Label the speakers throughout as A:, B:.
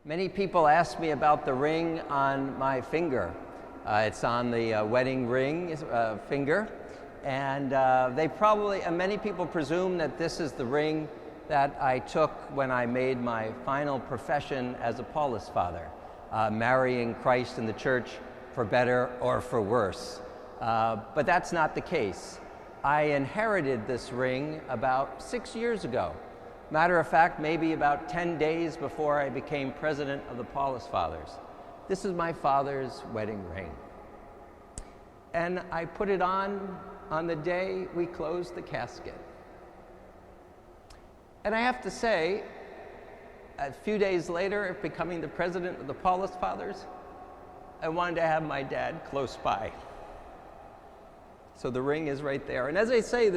A: Many people ask me about the ring on my finger. It's on the wedding ring finger, and many people presume that this is the ring that I took when I made my final profession as a Paulist father, marrying Christ in the church for better or for worse. But that's not the case. I inherited this ring about 6 years ago. Matter of fact, maybe about 10 days before I became president of the Paulist Fathers. This is my father's wedding ring. And I put it on the day we closed the casket. And I have to say, a few days later, of becoming the president of the Paulist Fathers, I wanted to have my dad close by. So the ring is right there. And as I say,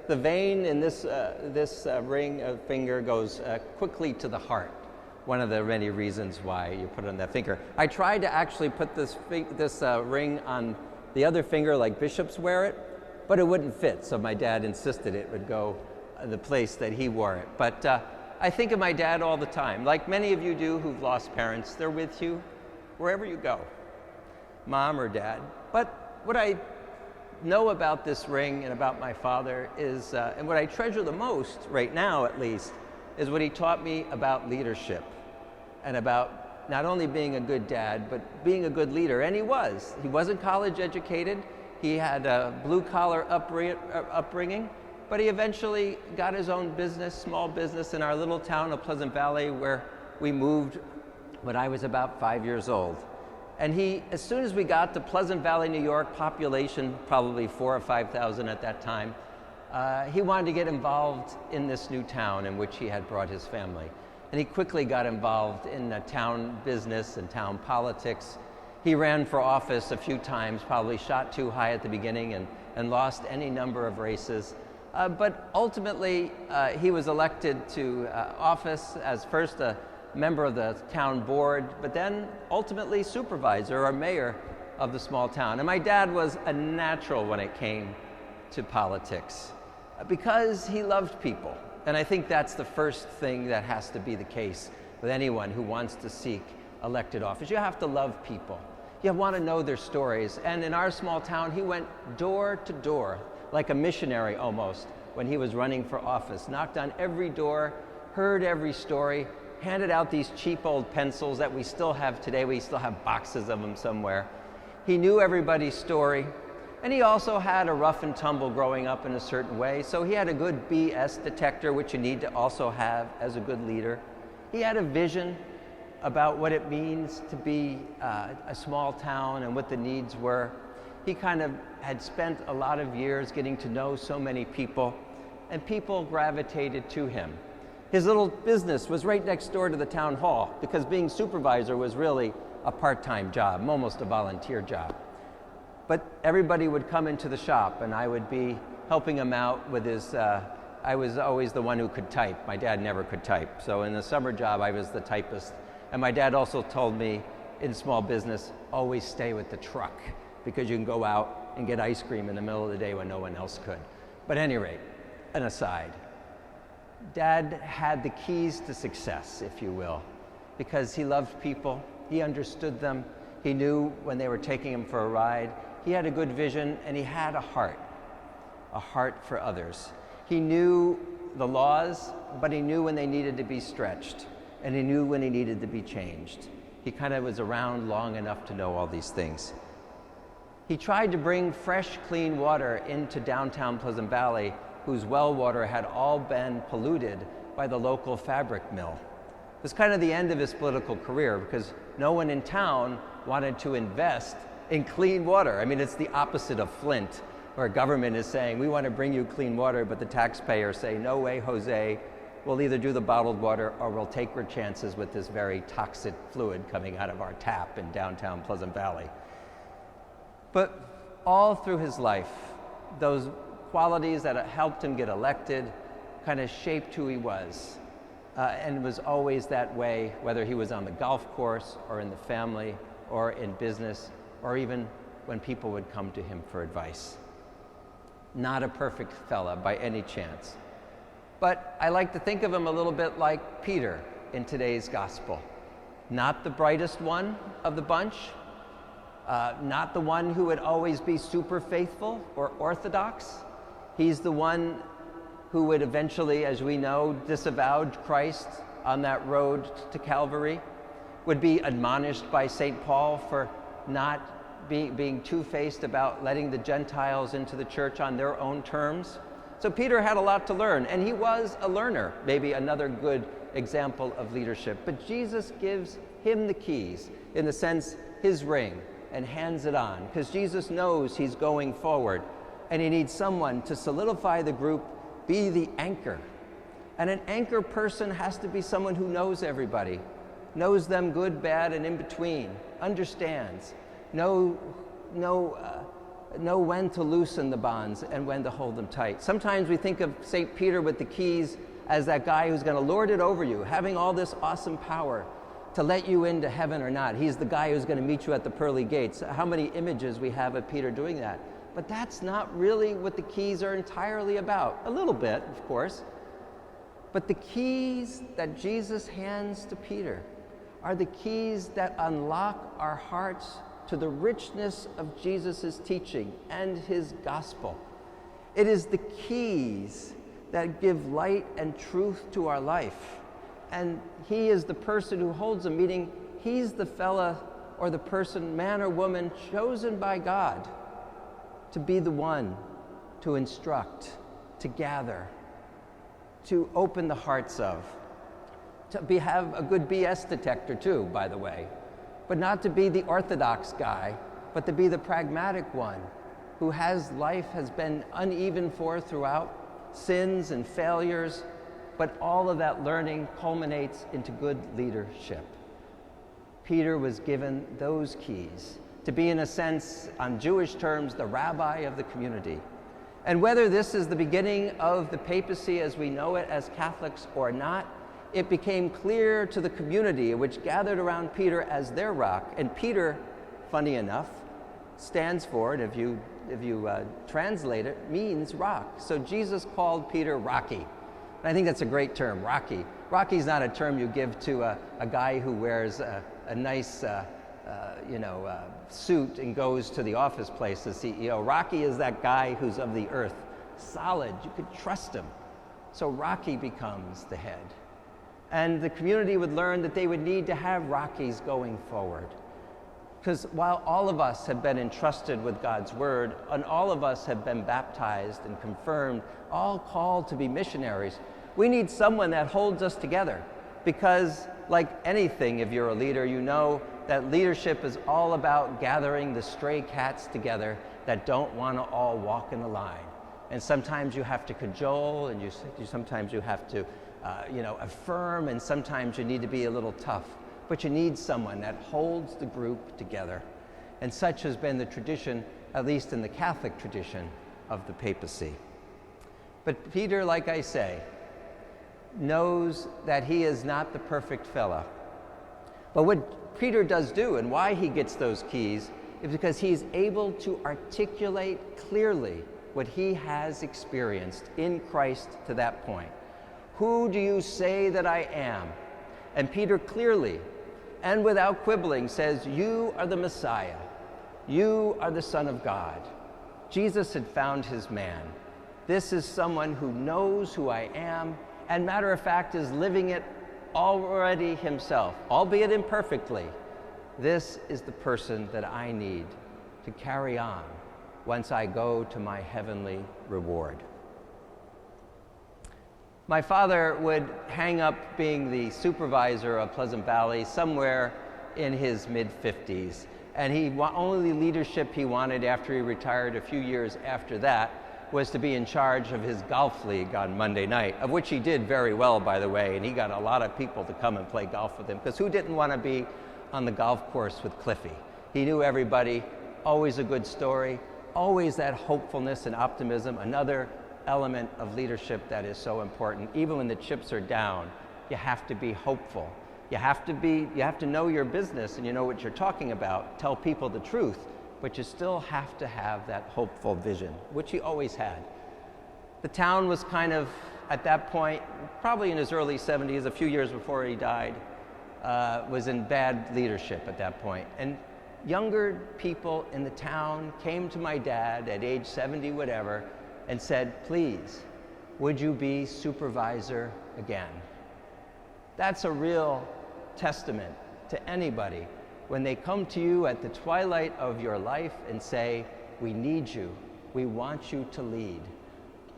A: the vein in this ring finger goes quickly to the heart. One of the many reasons why you put it on that finger. I tried to actually put this ring on the other finger like bishops wear it, but it wouldn't fit. So my dad insisted it would go the place that he wore it. But I think of my dad all the time. Like many of you do who've lost parents, they're with you wherever you go, mom or dad. But what I know about this ring and about my father is, and what I treasure the most right now at least, is what he taught me about leadership and about not only being a good dad, but being a good leader. And he was. He wasn't college educated. He had a blue-collar upbringing, but he eventually got his own business, small business in our little town of Pleasant Valley where we moved when I was about 5 years old. And he, as soon as we got to Pleasant Valley, New York, population probably 4,000 or 5,000 at that time, he wanted to get involved in this new town in which he had brought his family. And he quickly got involved in town business and town politics. He ran for office a few times, probably shot too high at the beginning and lost any number of races. But ultimately, he was elected to office as first a member of the town board, but then ultimately supervisor or mayor of the small town. And my dad was a natural when it came to politics because he loved people. And I think that's the first thing that has to be the case with anyone who wants to seek elected office. You have to love people. You want to know their stories. And in our small town, he went door to door, like a missionary almost, when he was running for office. Knocked on every door, heard every story, handed out these cheap old pencils that we still have today. We still have boxes of them somewhere. He knew everybody's story, and he also had a rough and tumble growing up in a certain way, so he had a good BS detector, which you need to also have as a good leader. He had a vision about what it means to be a small town and what the needs were. He kind of had spent a lot of years getting to know so many people, and people gravitated to him. His little business was right next door to the town hall because being supervisor was really a part-time job, almost a volunteer job. But everybody would come into the shop and I would be helping him out with his, I was always the one who could type. My dad never could type. So in the summer job, I was the typist. And my dad also told me in small business, always stay with the truck because you can go out and get ice cream in the middle of the day when no one else could. But at any rate, an aside. Dad had the keys to success, if you will, because he loved people, he understood them, he knew when they were taking him for a ride, he had a good vision, and he had a heart for others. He knew the laws, but he knew when they needed to be stretched, and he knew when he needed to be changed. He kind of was around long enough to know all these things. He tried to bring fresh, clean water into downtown Pleasant Valley, whose well water had all been polluted by the local fabric mill. It was kind of the end of his political career because no one in town wanted to invest in clean water. I mean, it's the opposite of Flint, where government is saying, we want to bring you clean water, but the taxpayers say, no way, Jose, we'll either do the bottled water or we'll take our chances with this very toxic fluid coming out of our tap in downtown Pleasant Valley. But all through his life, those qualities that helped him get elected kind of shaped who he was. And was always that way, whether he was on the golf course or in the family or in business or even when people would come to him for advice. Not a perfect fella by any chance. But I like to think of him a little bit like Peter in today's gospel. Not the brightest one of the bunch, not the one who would always be super faithful or orthodox. He's the one who would eventually, as we know, disavowed Christ on that road to Calvary, would be admonished by St. Paul for not being two-faced about letting the Gentiles into the church on their own terms. So Peter had a lot to learn, and he was a learner, maybe another good example of leadership. But Jesus gives him the keys, in the sense, his ring, and hands it on, because Jesus knows he's going forward, and he needs someone to solidify the group, be the anchor. And an anchor person has to be someone who knows everybody, knows them good, bad, and in between, understands, know when to loosen the bonds and when to hold them tight. Sometimes we think of St. Peter with the keys as that guy who's going to lord it over you, having all this awesome power to let you into heaven or not. He's the guy who's going to meet you at the pearly gates. How many images we have of Peter doing that. But that's not really what the keys are entirely about. A little bit, of course. But the keys that Jesus hands to Peter are the keys that unlock our hearts to the richness of Jesus' teaching and his gospel. It is the keys that give light and truth to our life. And he is the person who holds them, meaning he's the fella or the person, man or woman, chosen by God to be the one to instruct, to gather, to open the hearts of, to have a good BS detector too, by the way, but not to be the orthodox guy, but to be the pragmatic one who has been uneven for throughout, sins and failures, but all of that learning culminates into good leadership. Peter was given those keys to be, in a sense, on Jewish terms, the rabbi of the community. And whether this is the beginning of the papacy as we know it as Catholics or not, it became clear to the community which gathered around Peter as their rock. And Peter, funny enough, stands for, and if you translate it, means rock. So Jesus called Peter Rocky. And I think that's a great term, Rocky. Rocky's not a term you give to a guy who wears a nice suit and goes to the office place as CEO. Rocky is that guy who's of the earth, solid, you could trust him. So Rocky becomes the head. And the community would learn that they would need to have Rockies going forward. Because while all of us have been entrusted with God's word, and all of us have been baptized and confirmed, all called to be missionaries, we need someone that holds us together. Because like anything, if you're a leader, you know that leadership is all about gathering the stray cats together that don't want to all walk in a line. And sometimes you have to cajole, and sometimes you have to affirm, and sometimes you need to be a little tough. But you need someone that holds the group together. And such has been the tradition, at least in the Catholic tradition, of the papacy. But Peter, like I say, knows that he is not the perfect fella. But what Peter does do, and why he gets those keys, is because he's able to articulate clearly what he has experienced in Christ to that point. Who do you say that I am? And Peter clearly and without quibbling says, you are the Messiah. You are the Son of God. Jesus had found his man. This is someone who knows who I am, and matter of fact is living it already himself, albeit imperfectly. This is the person that I need to carry on once I go to my heavenly reward. My father would hang up being the supervisor of Pleasant Valley somewhere in his mid-50s. And only leadership he wanted after he retired a few years after that was to be in charge of his golf league on Monday night, of which he did very well, by the way, and he got a lot of people to come and play golf with him, because who didn't want to be on the golf course with Cliffy? He knew everybody, always a good story, always that hopefulness and optimism, another element of leadership that is so important. Even when the chips are down, you have to be hopeful. You have to know your business and you know what you're talking about, tell people the truth, but you still have to have that hopeful vision, which he always had. The town was kind of, at that point, probably in his early 70s, a few years before he died, was in bad leadership at that point. And younger people in the town came to my dad at age 70, whatever, and said, please, would you be supervisor again? That's a real testament to anybody when they come to you at the twilight of your life and say, we need you, we want you to lead.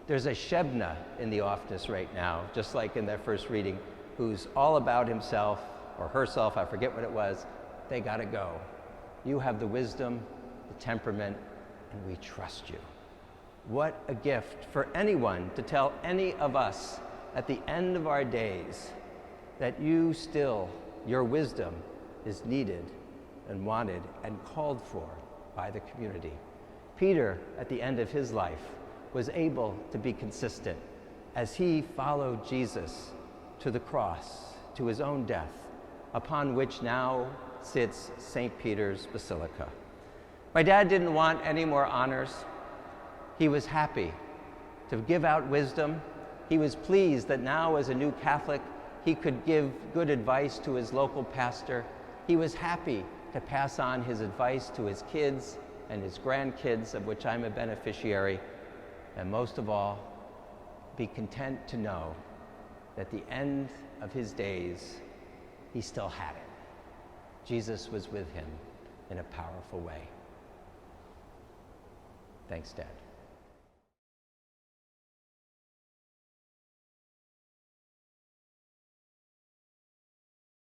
A: There's a Shebna in the office right now, just like in that first reading, who's all about himself or herself, I forget what it was. They gotta go. You have the wisdom, the temperament, and we trust you. What a gift for anyone to tell any of us at the end of our days that your wisdom is needed and wanted and called for by the community. Peter, at the end of his life, was able to be consistent as he followed Jesus to the cross, to his own death, upon which now sits St. Peter's Basilica. My dad didn't want any more honors. He was happy to give out wisdom. He was pleased that now, as a new Catholic, he could give good advice to his local pastor. He was happy to pass on his advice to his kids and his grandkids, of which I'm a beneficiary. And most of all, be content to know that at the end of his days, he still had it. Jesus was with him in a powerful way. Thanks, Dad.